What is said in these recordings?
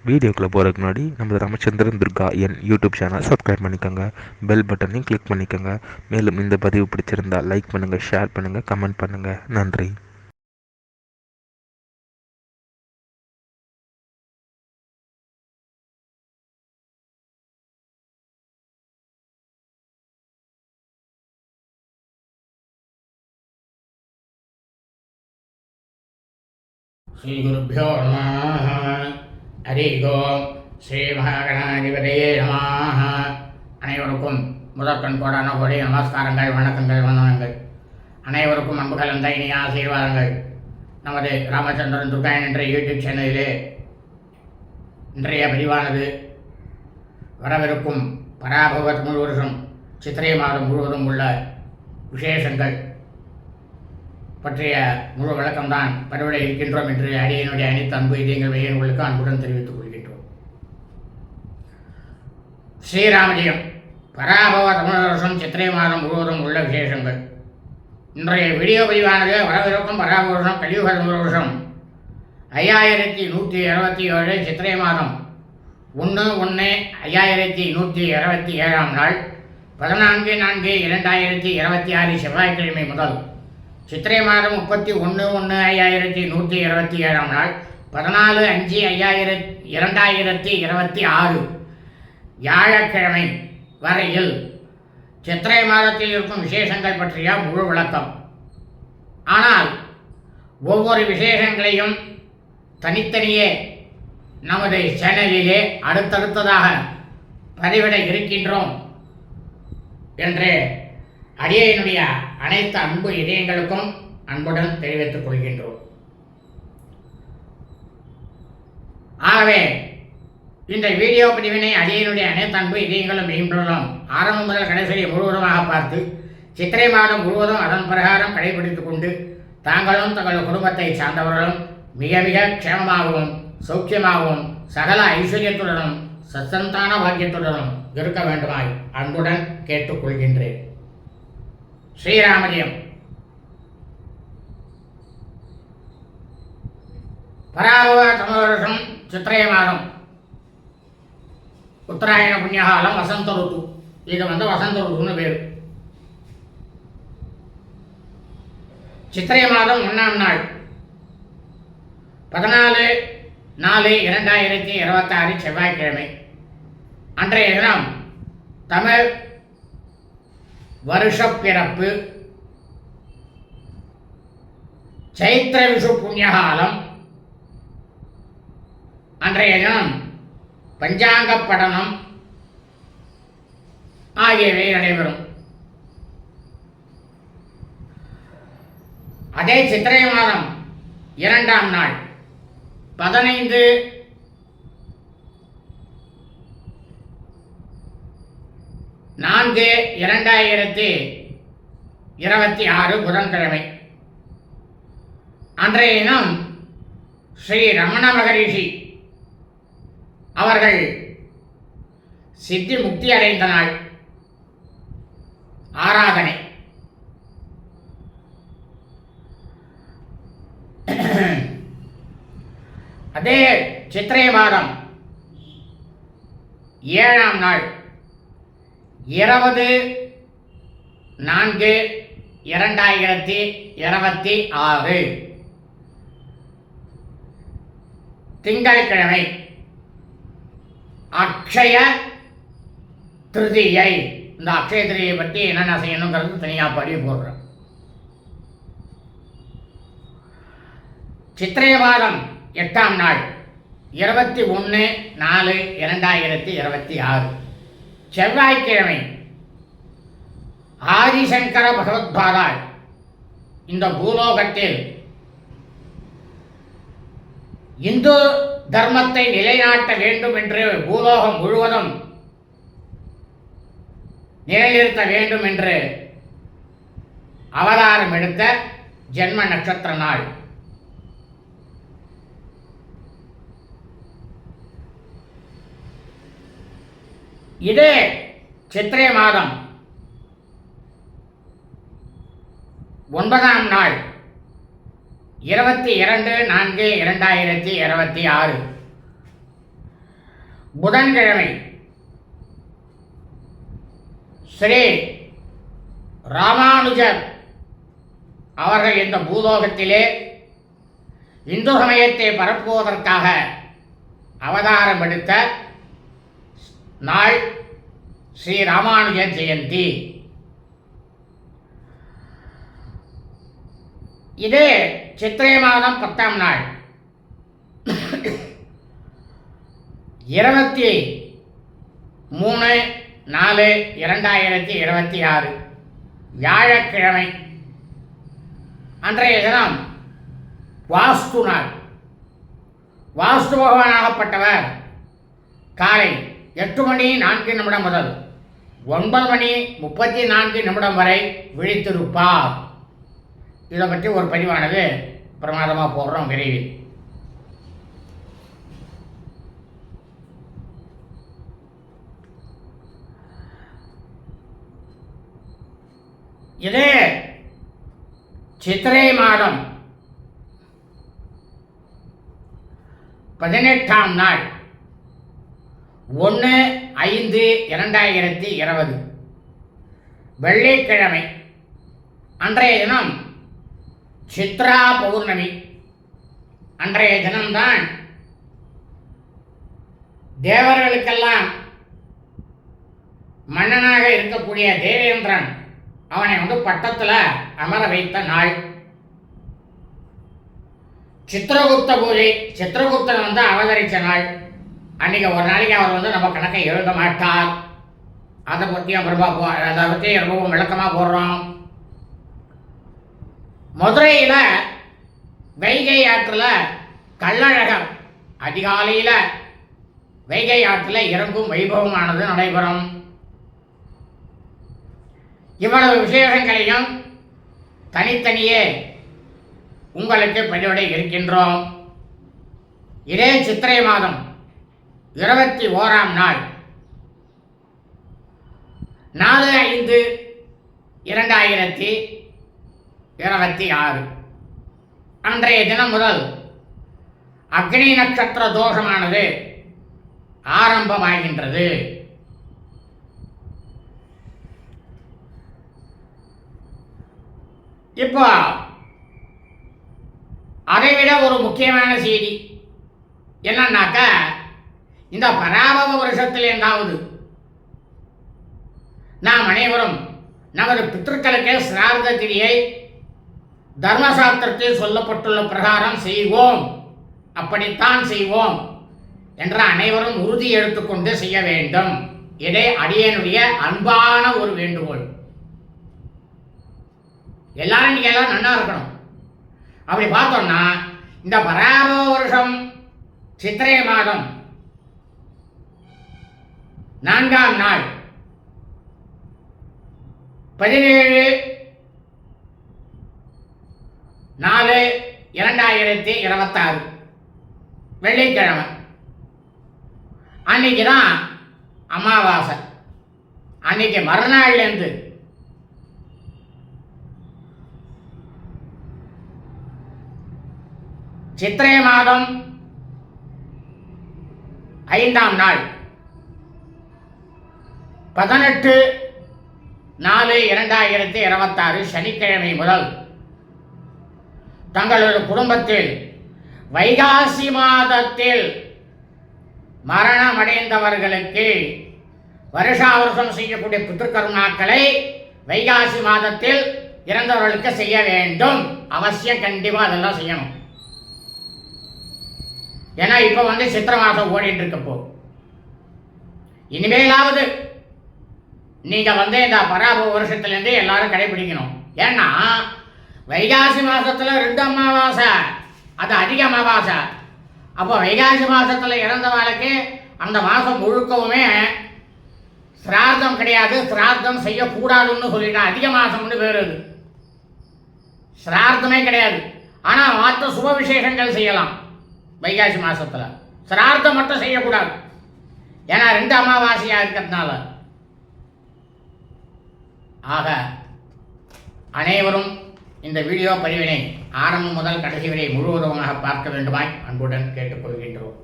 வீடியோக்குள்ளே போகிறதுக்கு முன்னாடி நம்ம ராமச்சந்திரன் துர்கா என் யூடியூப் சேனல் சப்ஸ்கிரைப் பண்ணிக்கோங்க, பெல் பட்டனையும் கிளிக் பண்ணிக்கோங்க. மேலும் இந்த பதிவு பிடிச்சிருந்தால் லைக் பண்ணுங்கள், ஷேர் பண்ணுங்கள், கமெண்ட் பண்ணுங்கள். நன்றி. ஸ்ரீ குருப்பியோ நமः. ஹரி ஓம். ஸ்ரீ மகாகணாதிபதியே நமः. அனைவருக்கும் முதற்கண் கோடான கோடி நமஸ்காரங்கள், வணக்கங்கள், வந்தனங்கள். அனைவருக்கும் அன்பு கலந்த இனிய ஆசீர்வாதங்கள். நமது ராமச்சந்திரன் துர்கா என்ற யூடியூப் சேனலிலே இன்றைய பதிவானது வரவிருக்கும் பராபவ தமிழ் வருஷம் சித்திரை மாதம் முழுவதும் உள்ள விசேஷங்கள் பற்றிய முழு விளக்கம்தான் பதிவிட இருக்கின்றோம் என்று அடியனுடைய அனைத்து அன்பு இதயங்கள் உங்களுக்கு அன்புடன் தெரிவித்துக் கொள்கின்றோம். ஸ்ரீராமஜெயம். பராபவ தமிழ் வருஷம் சித்திரை மாதம் முழுவதும் உள்ள விசேஷங்கள். இன்றைய வீடியோ பதிவானது வரவிருக்கும் பராபவ வருஷம் கலியுக தமிழ் வருஷம் 5127 சித்திரை மாதம் 1/1/5127 நாள் 14/4/2026 செவ்வாய்க்கிழமை முதல் சித்திரை மாதம் 31/1/5127 நாள் 14/5/2026 வியாழக்கிழமை வரையில் சித்திரை மாதத்தில் இருக்கும் விசேஷங்கள் பற்றிய முழு விளக்கம். ஆனால் ஒவ்வொரு விசேஷங்களையும் தனித்தனியே நமது சேனலிலே அடுத்தடுத்ததாக பதிவிட இருக்கின்றோம் என்று அடியனுடைய அனைத்து அன்பு இதயங்களுக்கும் அன்புடன் தெரிவித்துக் கொள்கின்றோம். ஆகவே இந்த வீடியோ பதிவினை அடியனுடைய அனைத்து அன்பு இதயங்களும் மேம்படுத்தும் ஆரம்பம் முதல் கடைசி முழுவதுமாக பார்த்து சித்திரை மாதம் முழுவதும் அதன் பிரகாரம் கடைபிடித்துக் கொண்டு தாங்களும் தங்கள் குடும்பத்தை சார்ந்தவர்களும் மிக மிக க்ஷேமமாகவும் சௌக்கியமாகவும் சகல ஐஸ்வர்யத்துடனும் சசந்தான பாக்கியத்துடனும் இருக்க வேண்டுமாய் அன்புடன் கேட்டுக்கொள்கின்றேன். ஸ்ரீராமஜெயம். பராபவ தமிழ் வருஷம் சித்திரை மாதம் உத்தராயண புண்ணியகாலம் வசந்த ருத்து. இது வசந்த ருத்துன்னு பேர். சித்திரை மாதம் 1ஆம் நாள் 14/4/2026 செவ்வாய்க்கிழமை. அன்றைய தினம் தமிழ் வருஷப்பிறப்பு, சைத்திர விஷு புண்ணியகாலம். அன்றைய தினம் பஞ்சாங்க படனம் ஆகியவை நடைபெறும். அதே சித்திரை மாதம் 2ஆம் நாள் 15/4/2026 புதன்கிழமை. அன்றைய தினம் ஸ்ரீ ரமண மகரிஷி அவர்கள் சித்தி முக்தி அடைந்த நாள். ஆராதனை. அதே சித்திரை மாதம் 7ஆம் நாள் 20/4/2026 திங்கட்கிழமை. அக்ஷய திருதியை. இந்த அக்ஷய திருதியை பற்றி என்னென்ன செய்யணுங்கிறது தனியாக பதிவு போடுறேன். சித்திரை மாதம் 8ஆம் நாள் 21/4/2026 செவ்வாய்க்கிழமை. ஆதிசங்கர பகவத்பாதாள் இந்த பூலோகத்தில் இந்து தர்மத்தை நிலைநாட்ட வேண்டும் என்று, பூலோகம் முழுவதும் நிலைநிறுத்த வேண்டும் என்று அவதாரம் எடுத்த ஜென்ம நட்சத்திர நாள். இதே சித்திரை மாதம் 9ஆம் நாள் 22/4/2026 புதன்கிழமை ஸ்ரீ ராமானுஜர் அவர்கள் இந்த பூலோகத்திலே இந்து சமயத்தை பரப்புவதற்காக அவதாரம் எடுத்த நாள் ஸ்ரீ ராமானுஜ ஜெயந்தி. இது சித்திரை மாதம் 10ஆம் நாள் 23/4/2026 வியாழக்கிழமை. அன்றைய தினம் வாஸ்து நாள். வாஸ்து பகவானாகப்பட்டவர் காலை 8:04 முதல் 9:34 வரை விழித்திருப்பார். இதை பற்றி ஒரு பதிவானது பிரமாதமாக போடுறோம் விரைவில். இது சித்திரை மாதம் 18ஆம் நாள் 1/5/2020 வெள்ளிக்கிழமை. அன்றைய தினம் சித்ரா பௌர்ணமி. அன்றைய தினம்தான் தேவர்களுக்கெல்லாம் மன்னனாக இருக்கக்கூடிய தேவேந்திரன் அவனை பட்டத்தில் அமர வைத்த நாள். சித்திரகுப்த பூஜை. சித்திரகுப்தன் அவதரித்த நாள். அன்றைக்கி ஒரு நாளைக்கு அவர் நம்ம கணக்கை எழுத மாட்டார். அதை பற்றியும் ரொம்பவும் விளக்கமாக போடுறோம். மதுரையில் வைகை ஆற்றில் கள்ளழகர் அதிகாலையில் வைகை ஆற்றில் இறங்கும் வைபவமானது நடைபெறும். இவ்வளவு விசேஷங்களையும் தனித்தனியே உங்களுக்கு பதிவிட இருக்கின்றோம். இதே சித்திரை மாதம் 21ஆம் நாள் 4/5/2026 அன்றைய தினம் முதல் அக்னி நட்சத்திர தோஷமானது ஆரம்பமாகின்றது. இப்போ அதைவிட ஒரு முக்கியமான செய்தி என்னன்னாக்க, இந்த பராபவ வருஷத்தில் எங்காவது நாம் அனைவரும் நமது பித்ருக்களுக்கு சிரார்த்த திதியை தர்மசாஸ்திரத்தில் சொல்லப்பட்டுள்ள பிரகாரம் செய்வோம், அப்படித்தான் செய்வோம் என்ற அனைவரும் உறுதி எடுத்துக்கொண்டு செய்ய வேண்டும். இதே அடியனுடைய அன்பான ஒரு வேண்டுகோள். எல்லாரும் நீங்கள் எல்லாம் நன்னா இருக்கணும். அப்படி பார்த்தோம்னா இந்த பராபவ வருஷம் சித்திரை மாதம் 4ஆம் நாள் 17/4/2026 வெள்ளிக்கிழமை. அன்னைக்கு தான் அமாவாசை. அன்னைக்கு மறுநாள்லேருந்து சித்திரை மாதம் 5ஆம் நாள் 18/4/2026 சனிக்கிழமை முதல் தங்களது குடும்பத்தில் வைகாசி மாதத்தில் மரணமடைந்தவர்களுக்கு வருஷாவருஷம் செய்யக்கூடிய பித்ருக்கருணாக்களை வைகாசி மாதத்தில் இறந்தவர்களுக்கு செய்ய வேண்டும். அவசியம், கண்டிப்பாக அதெல்லாம் செய்யணும். ஏன்னா இப்போ சித்திரை மாதம் ஓடிட்டு இருக்கப்போ இனிமேலாவது நீங்கள் இந்த பராபவ வருஷத்துலேருந்து எல்லாரும் கடைபிடிக்கணும். ஏன்னா வைகாசி மாதத்தில் 2 அமாவாசை, அது அதிக அமாவாசை. அப்போ வைகாசி மாதத்தில் இறந்தவர்களுக்கு அந்த மாதம் முழுக்கவுமே சிரார்த்தம் கிடையாது, சிரார்த்தம் செய்யக்கூடாதுன்னு சொல்லிட்டேன். அதிக மாதம்னு பேர், அது சிரார்த்தமே கிடையாது. ஆனால் மற்ற சுப விசேஷங்கள் செய்யலாம். வைகாசி மாதத்தில் சிரார்த்தம் மட்டும் செய்யக்கூடாது. ஏன்னா 2 அமாவாசையாக இருக்கிறதுனால. ஆக அனைவரும் இந்த வீடியோ பதிவினை ஆரம்பம் முதல் கடைசி வரை முழுவதுமாக பார்க்க வேண்டுமாய் அன்புடன் கேட்டுக்கொள்கின்றோம்.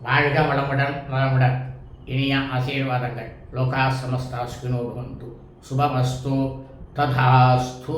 வாழ்க வளமுடன் வளமுடன். இனிய ஆசீர்வாதங்கள். லோகா சமஸ்தா சுகினோ பவந்து. சுபமஸ்து. ததாஸ்து.